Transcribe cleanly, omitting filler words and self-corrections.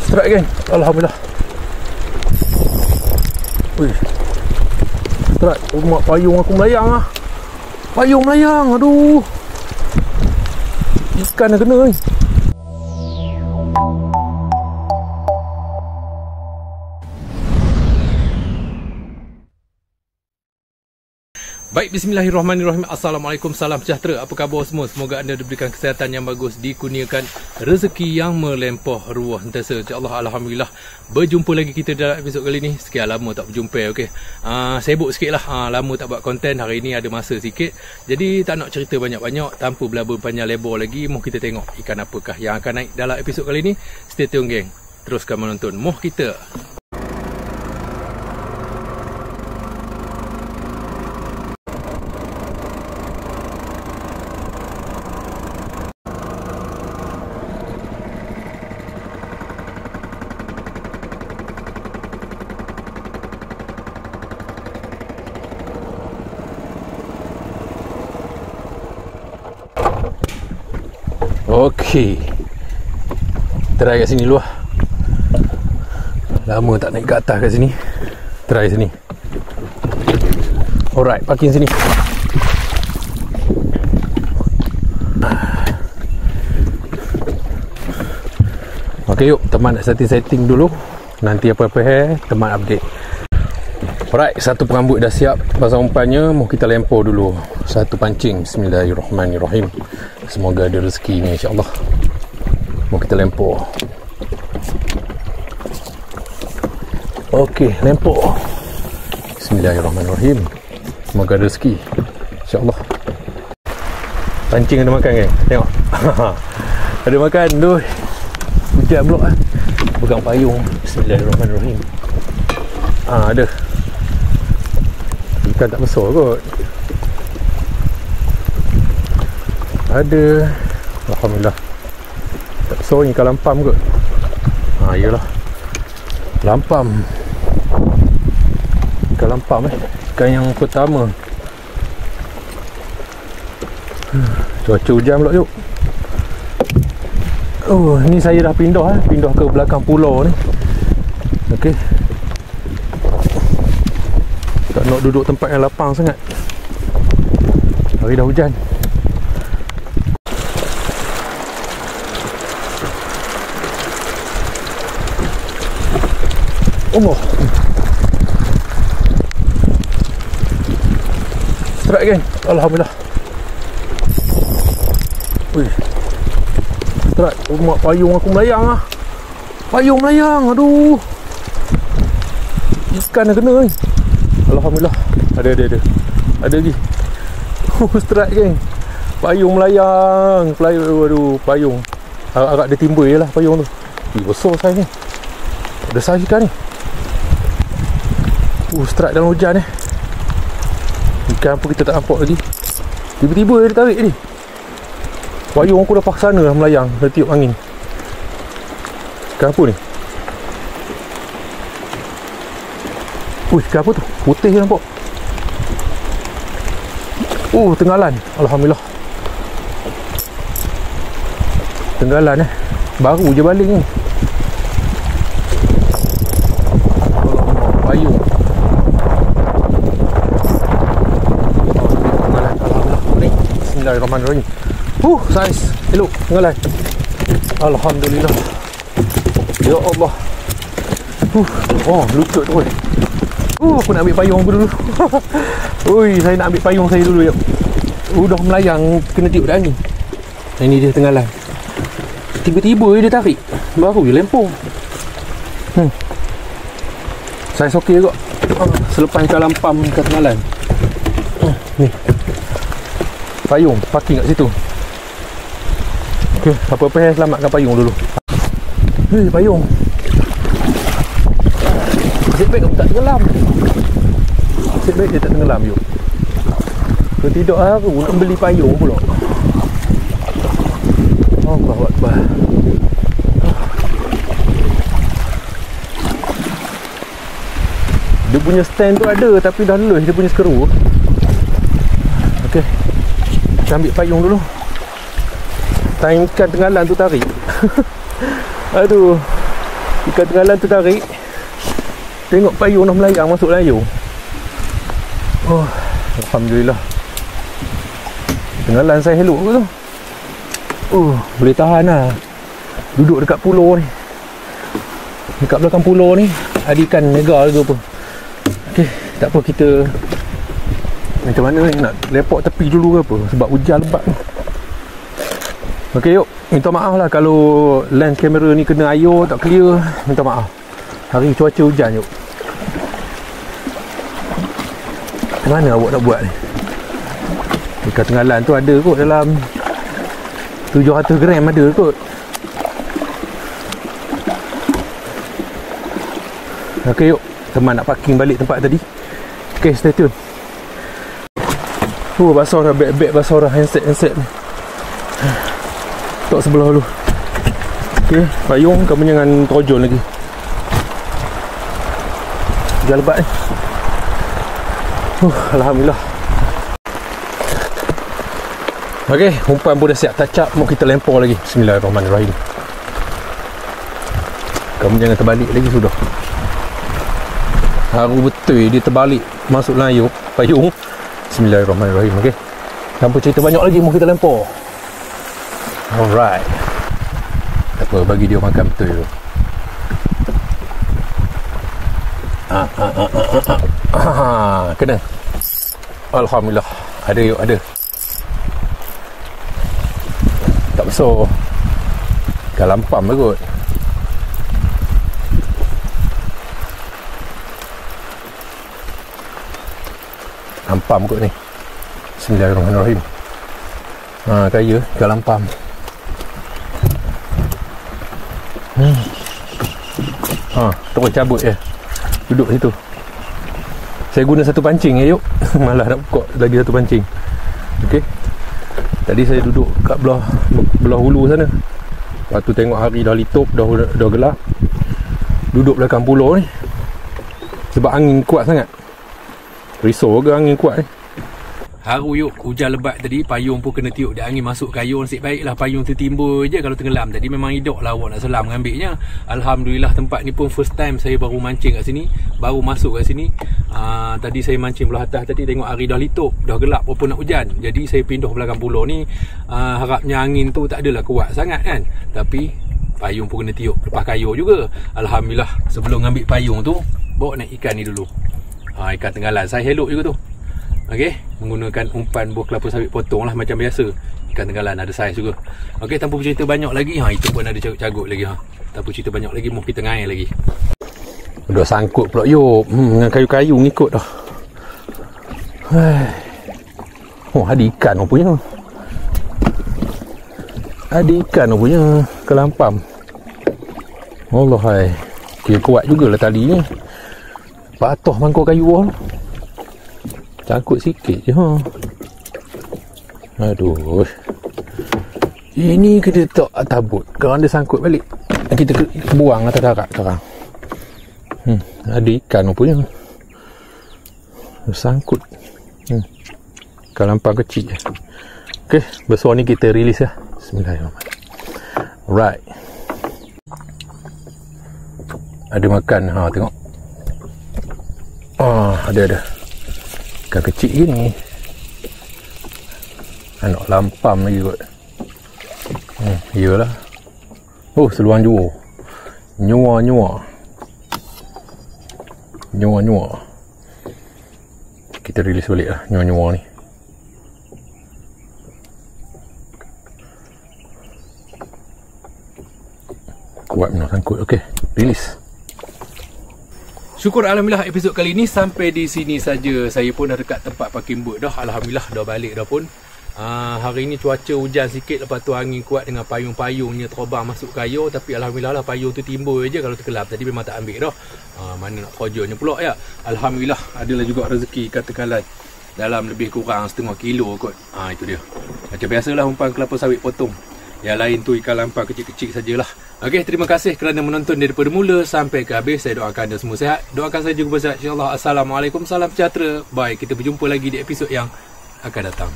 Strike geng. Alhamdulillah. Wih. Strike. Mak payung aku melayang lah. Payung melayang. Aduh. Ikan dah kena ni. Baik, bismillahirrahmanirrahim. Assalamualaikum, salam sejahtera. Apa khabar semua? Semoga anda diberikan kesihatan yang bagus, dikurniakan rezeki yang melimpah ruah sentiasa. InsyaAllah, alhamdulillah. Berjumpa lagi kita dalam episod kali ni. Sekian lama tak berjumpa, okey. Sibuk sikit lah. Lama tak buat konten. Hari ni ada masa sikit. Jadi tak nak cerita banyak-banyak, tanpa berlaba panjang lebar lagi. Moh kita tengok ikan apakah yang akan naik dalam episod kali ni. Stay tune geng. Teruskan menonton. Moh kita. Okey. Try kat sini dulu lah. Lama tak naik ke atas kat sini. Try sini. Alright, parking sini. Okey, yuk teman nak setting dulu. Nanti apa-apa teman update. Alright, satu pengambut dah siap. Pasang umpannya, mau kita lempar dulu. Satu pancing. Bismillahirrahmanirrahim. Semoga ada rezeki ni, insyaAllah. Mau kita lempar. Okey, lempar. Bismillahirrahmanirrahim. Semoga ada rezeki, insyaAllah. Pancing ada makan kan? Tengok. Ada makan tu. Hujan pulak lah. Pegang payung. Bismillahirrahmanirrahim. Ada. Ikan tak besar kot. Ada. Alhamdulillah. Tak besar ni, ikan lampam kot. Iyalah. Lampam. Ikan lampam ikan yang pertama. Cuaca hujan pula yuk. Ni saya dah pindah ke belakang pulau ni. Okey. Tak nak duduk tempat yang lapang sangat. Hari dah hujan. Allah. Strike geng. Alhamdulillah. Wih. Strike. Mak payung aku melayang lah. Payung melayang. Aduh. Ikan dah kena ni. Alhamdulillah. Ada. Ada lagi. Strike geng. Payung melayang. Aduh, payung. Agak ada timba je lah payung tu. Besar saiz ni. Ada saiz ikan ni. Strike dalam hujan ikan apa kita tak nampak lagi. Tiba-tiba dia tarik ni. Payung aku dah paksa sana melayang. Dah tiup angin. Ikan apa ni? Ikan apa tu? Putih je nampak. Tenggalan. Alhamdulillah. Tenggalan baru je balik ni. Payung. Bismillahirrahmanirrahim. Saiz. Elok. Tenggalan. Alhamdulillah. Ya Allah. Lutut tu. Aku nak ambil payung aku dulu. Saya nak ambil payung saya dulu. Udah melayang, kena tiup dah angin. Ini dia tenggalan. Tiba-tiba dia tarik. Baru je lempar. Saiz okey kot. Selepas ikan lampam ikan tenggalan. Ni. Payung parking kat situ. Okey, apa-apa selamatkan payung dulu. Payung. Nasib baik tak tenggelam. Nasib baik dia tak tenggelam yuk. Kalau tidak aku nak beli payung pula. Allahu Akbar. Dia punya stand tu ada tapi dah lulus dia punya skru. Okey. Kita ambil payung dulu. Time ikan tenggalan tu tarik. Aduh. Ikan tenggalan tu tarik. Tengok payung dah melayang masuk layung. Oh, alhamdulillah. Tenggalan saya elok ke tu. Boleh tahan lah. Duduk dekat pulau ni. Dekat belakang pulau ni ada ikan mega ke apa. Okey, tak apa, kita macam mana ni, nak lepak tepi dulu ke apa, sebab hujan lebat ni. Okey, yuk, minta maaf lah kalau lens kamera ni kena air, tak clear, minta maaf. Hari cuaca hujan, yuk. Macam mana awak nak buat ni? Ikan tenggalan tu ada kot dalam 700 gram ada kot. Okey, yuk, teman nak parking balik tempat tadi. Okey, stay tune. Basah dah, beg-beg basah dah, handset ni. Tok sebelah dulu. Okey, payung kamu jangan terojol lagi. Hujan lebat ni. Alhamdulillah. Okey, umpan pun dah siap touch up. Mau kita lempar lagi. Bismillahirrahmanirrahim. Kamu jangan terbalik lagi sudah. Haru betul dia terbalik masuk layung payung. Bismillahirrahmanirrahim. Okey, tanpa cerita banyak lagi, mau kita lempar. Alright. Tak apa, bagi dia makan betul tu. Kena. Alhamdulillah. Ada yuk, ada. Tak besar. Ikan lampam lah kot. Lampam kot ni. Bismillahirrahmanirrahim. Kaya ikan lampam. Terus cabut je. Duduk situ. Saya guna satu pancing yuk. Malah nak buka lagi satu pancing. Okey. Tadi saya duduk kat belah hulu sana. Lepas tu tengok hari dah litup, dah gelap. Duduk belakang pulau ni. Sebab angin kuat sangat. Risau ke angin kuat ni. Haru yuk, hujan lebat tadi, payung pun kena tiup dia angin masuk kayun. Nasib baiklah payung tertimbul je. Kalau tenggelam tadi memang hidup lah awak nak selam mengambilnya. Alhamdulillah, tempat ni pun first time saya baru mancing kat sini, baru masuk kat sini. Tadi saya mancing belah atas tadi, tengok hari dah litup, dah gelap walaupun nak hujan. Jadi saya pindah belakang pulau ni. Harapnya angin tu tak adalah kuat sangat kan. Tapi payung pun kena tiup lepas kayu juga. Alhamdulillah, sebelum ambil payung tu bawa naik ikan ni dulu. Ikan tenggalan saya elok juga tu. Okey, menggunakan umpan buah kelapa sawit potong lah macam biasa. Ikan tenggalan ada saiz juga. Okey, tanpa bercerita banyak lagi. Itu pun ada cagut lagi. Tanpa cerita banyak lagi, mau kita ngair lagi. Dah sangkut pula yuk. Dengan kayu-kayu ngikut dah. Ada ikan rupanya. Ada ikan rupanya. Kelampam. Allah hai. Kira kuat jugalah tali ni. Patuh mangkuk kayu bawah. Cangkut sikit je. Aduh. Ini kena letak atas bot. Kalau dia sangkut balik, kita buang atas darat sekarang. Ada ikan rupanya. Sangkut. Kelampam kecil je. Okey, besar ni kita release lah. Bismillahirrahmanirrahim. Alright. Ada makan. Tengok. Ada. Ikan kecil gini. Anak lampam lagi kot. Iyalah. Seluang jua. Nyua. Kita release balik lah nyua ni. Kuat benar sangkut. Okey, release. Syukur alhamdulillah episod kali ni sampai di sini saja. Saya pun dah dekat tempat parking boat dah. Alhamdulillah dah balik dah pun. Hari ni cuaca hujan sikit, lepas tu angin kuat dengan payung-payungnya terbang masuk kayu. Tapi alhamdulillah lah payung tu timbul je. Kalau terkelap tadi memang tak ambil dah. Mana nak kojolnya pula ya. Alhamdulillah adalah juga rezeki ikan tenggalan dalam lebih kurang setengah kilo kot. Itu dia. Macam biasalah umpan kelapa sawit potong. Yang lain tu ikan lampam kecil-kecil sajalah. Okey, terima kasih kerana menonton daripada mula sampai ke habis. Saya doakan anda semua sihat. Doakan saya juga bersihat insya-Allah. Assalamualaikum, salam sejahtera. Bye. Kita berjumpa lagi di episod yang akan datang.